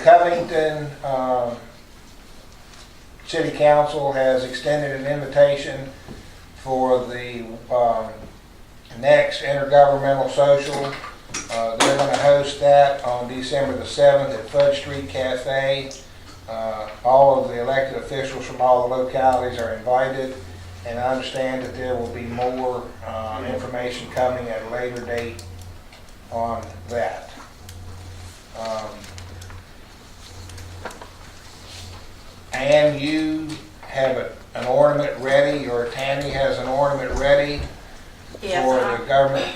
Covington City Council has extended an invitation for the next Intergovernmental Social. They're going to host that on December the 7th at Fudge Street Cafe. All of the elected officials from all the localities are invited, and I understand that there will be more information coming at a later date on that. And you have an ornament ready, or Tammy has an ornament ready for the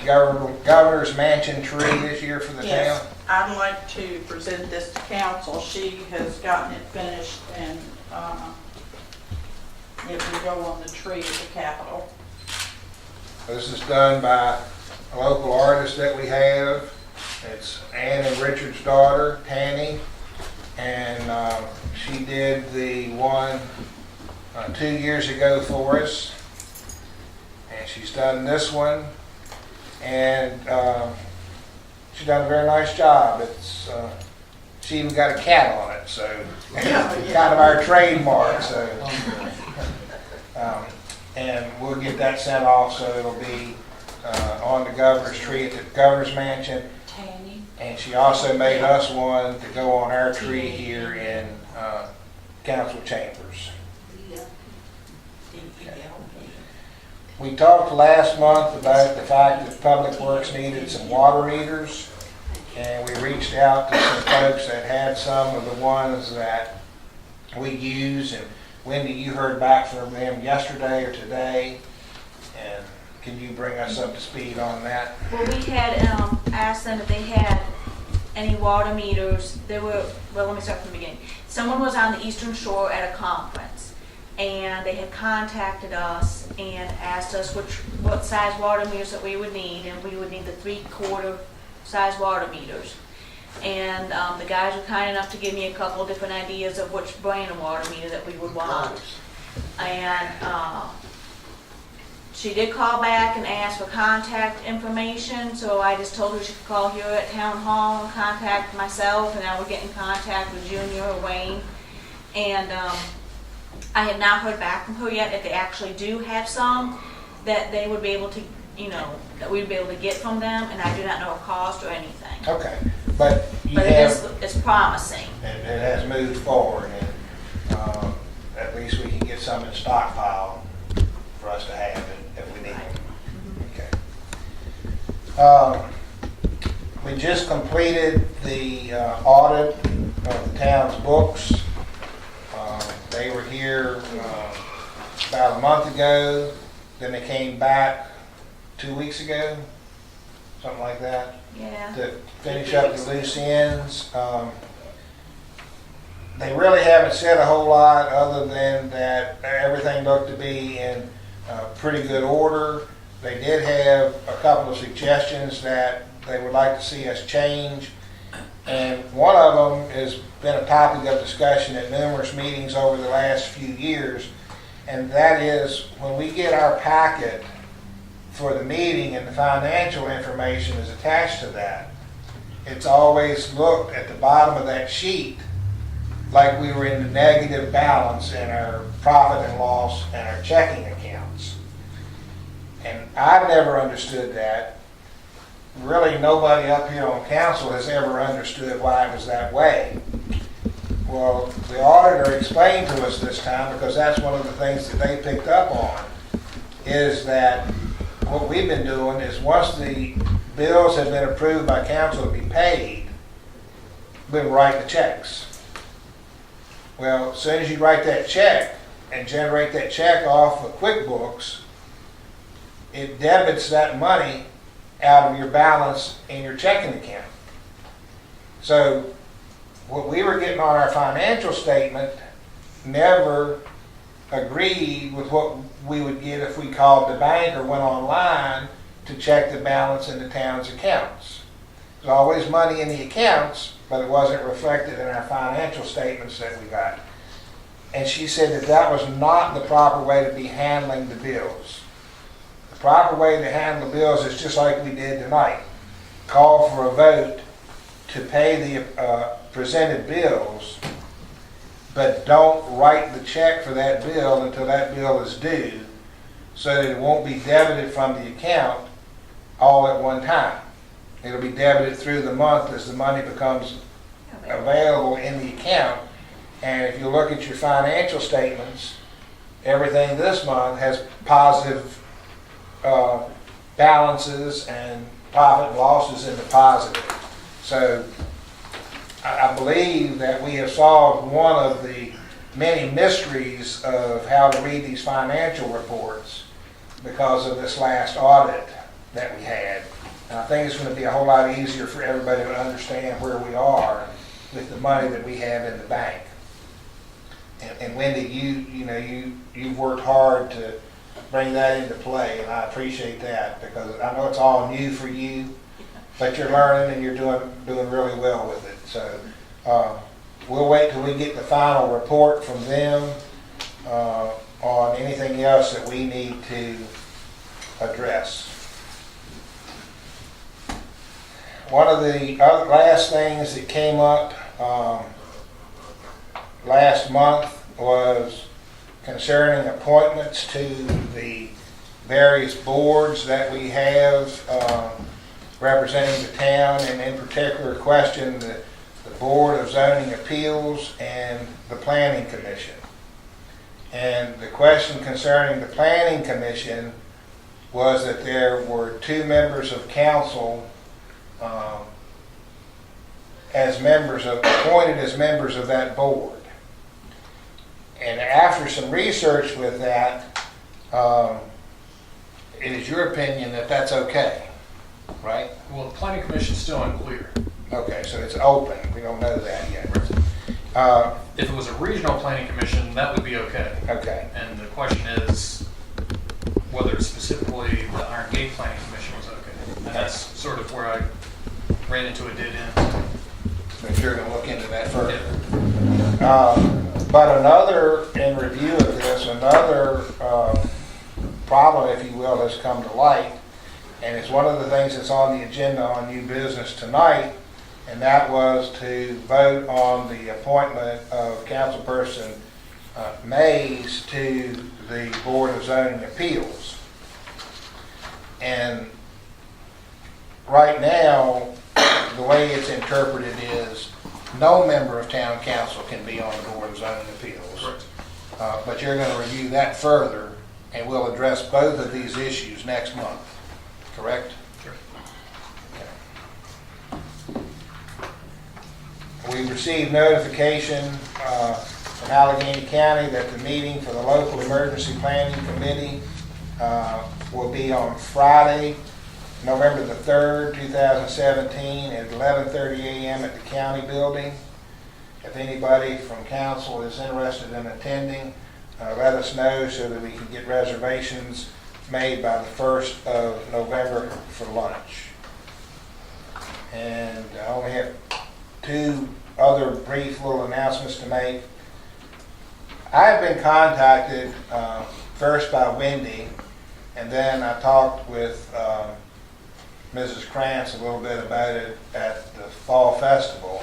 governor's mansion tree this year for the town? I'd like to present this to council. She has gotten it finished, and it will go on the tree at the Capitol. This is done by a local artist that we have. It's Ann and Richard's daughter, Tanny, and she did the one 2 years ago for us, and she's done this one, and she's done a very nice job. It's she even got a cat on it, so kind of our trademark. So, and we'll get that sent off, so it'll be on the governor's tree at the governor's mansion. And she also made us one to go on our tree here in council chambers. We talked last month about the fact that Public Works needed some water meters, and we reached out to some folks that had some of the ones that we use. And Wendy, you heard back from them yesterday or today, and can you bring us up to speed on that? Well, we had asked them if they had any water meters. Well, let me start from the beginning. Someone was on the Eastern Shore at a conference, and they had contacted us and asked us what size water meters that we would need, and we would need the 3/4 size water meters. And the guys were kind enough to give me a couple different ideas of which brand of water meter that we would want. And she did call back and ask for contact information, so I just told her she could call here at Town Hall and contact myself, and I would get in contact with Junior or Wayne. And I have not heard back from her yet if they actually do have some that they would be able to, that we'd be able to get from them, and I do not know a cost or anything. Okay, but it's promising. And it has moved forward, and at least we can get some in stockpile for us to have it if we need it. Okay. We just completed the audit of the town's books. They were here about a month ago. Then they came back 2 weeks ago, something like that. Yeah. To finish up the loose ends. They really haven't said a whole lot other than that everything looked to be in pretty good order. They did have a couple of suggestions that they would like to see us change, and one of them has been a topic of discussion at numerous meetings over the last few years, and that is when we get our packet for the meeting and the financial information is attached to that, it's always looked at the bottom of that sheet like we were in the negative balance in our profit and loss and our checking accounts. And I've never understood that. Really, nobody up here on council has ever understood why it was that way. Well, the auditor explained to us this time, because that's one of the things that they picked up on, is that what we've been doing is once the bills have been approved by council to be paid, we've been writing the checks. Well, as soon as you write that check and generate that check off of QuickBooks, it debits that money out of your balance in your checking account. So what we were getting on our financial statement never agreed with what we would get if we called the bank or went online to check the balance in the town's accounts. There's always money in the accounts, but it wasn't reflected in our financial statements that we got. And she said that that was not the proper way to be handling the bills. The proper way to handle the bills is just like we did tonight. Call for a vote to pay the presented bills, but don't write the check for that bill until that bill is due, so that it won't be debited from the account all at one time. It'll be debited through the month as the money becomes available in the account. And if you look at your financial statements, everything this month has positive balances and profit and losses in the positive. So I believe that we have solved one of the many mysteries of how to read these financial reports because of this last audit that we had. And I think it's going to be a whole lot easier for everybody to understand where we are with the money that we have in the bank. And Wendy, you've worked hard to bring that into play, and I appreciate that because I know it's all new for you, but you're learning and you're doing really well with it. So we'll wait till we get the final report from them on anything else that we need to address. One of the other last things that came up last month was concerning appointments to the various boards that we have representing the town, and in particular question the Board of Zoning Appeals and the Planning Commission. And the question concerning the Planning Commission was that there were 2 members of council appointed as members of that board. And after some research with that, it is your opinion that that's okay, right? Well, the planning commission's still unclear. Okay, so it's open. We don't know that yet. If it was a regional planning commission, that would be okay. Okay. And the question is whether specifically the Iron Gate Planning Commission was okay. And that's sort of where I ran into a dead end. But you're going to look into that further. But another, in review of this, another problem, if you will, has come to light. And it's one of the things that's on the agenda on new business tonight. And that was to vote on the appointment of Councilperson Mays to the Board of Zoning Appeals. And right now, the way it's interpreted is no member of town council can be on the Board of Zoning Appeals. Correct. But you're going to review that further, and we'll address both of these issues next month, correct? Sure. We received notification from Alleghany County that the meeting for the local emergency planning committee will be on Friday, November the 3rd, 2017 at 11:30 a.m. at the county building. If anybody from council is interested in attending, let us know so that we can get reservations made by the 1st of November for lunch. And I only have 2 other brief little announcements to make. I have been contacted first by Wendy, and then I talked with Mrs. Krantz a little bit about it at the Fall Festival.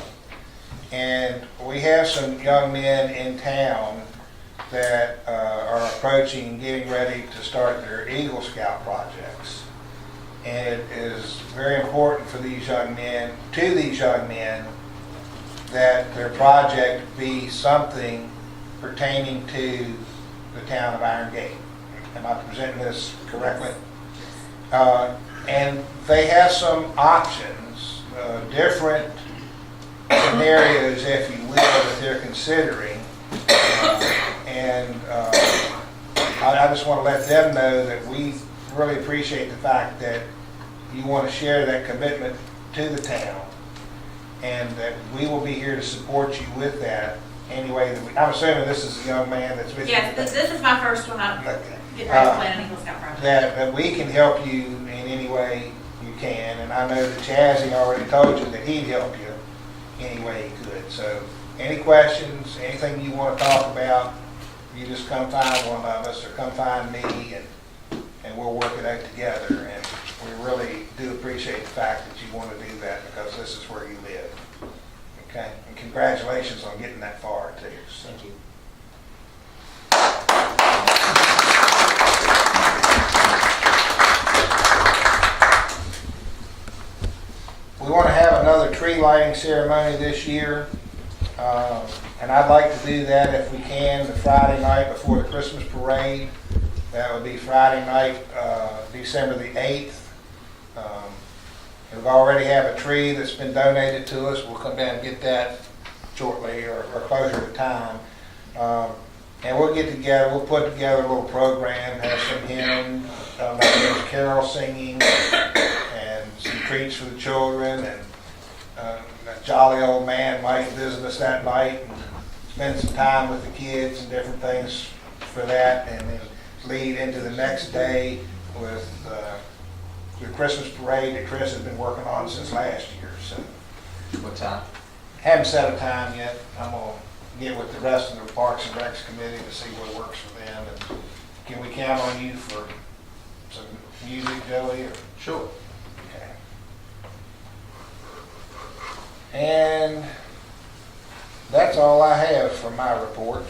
And we have some young men in town that are approaching and getting ready to start their Eagle Scout projects. And it is very important for these young men, that their project be something pertaining to the town of Iron Gate. Am I presenting this correctly? And they have some options, different scenarios, if you will, that they're considering. I just want to let them know that we really appreciate the fact that you want to share that commitment to the town, and that we will be here to support you with that any way that we. I'm assuming this is a young man that's with you. Yes, this is my first one. I'm Okay. getting ready to plan an Eagle Scout project. That we can help you in any way you can, and I know that Chazzy already told you that he'd help you any way he could. So any questions, anything you want to talk about, you just come find one of us or come find me, and we'll work it out together. And we really do appreciate the fact that you want to do that because this is where you live. Okay, and congratulations on getting that far too. So. Thank you. We want to have another tree lighting ceremony this year, and I'd like to do that if we can the Friday night before the Christmas parade. That would be Friday night, December the 8th. We've already have a tree that's been donated to us. We'll come down and get that shortly or closer to time. And we'll get together, we'll put together a little program, have some hymns, maybe carol singing, and some treats for the children, and a jolly old man might visit us that night and spend some time with the kids and different things for that, and then lead into the next day with the Christmas parade that Chris has been working on since last year. So What time? haven't set a time yet. I'm gonna get with the rest of the Parks and Recs committee to see what works for them. And can we count on you for some music, Joey? Or? Sure. Okay. And that's all I have for my report.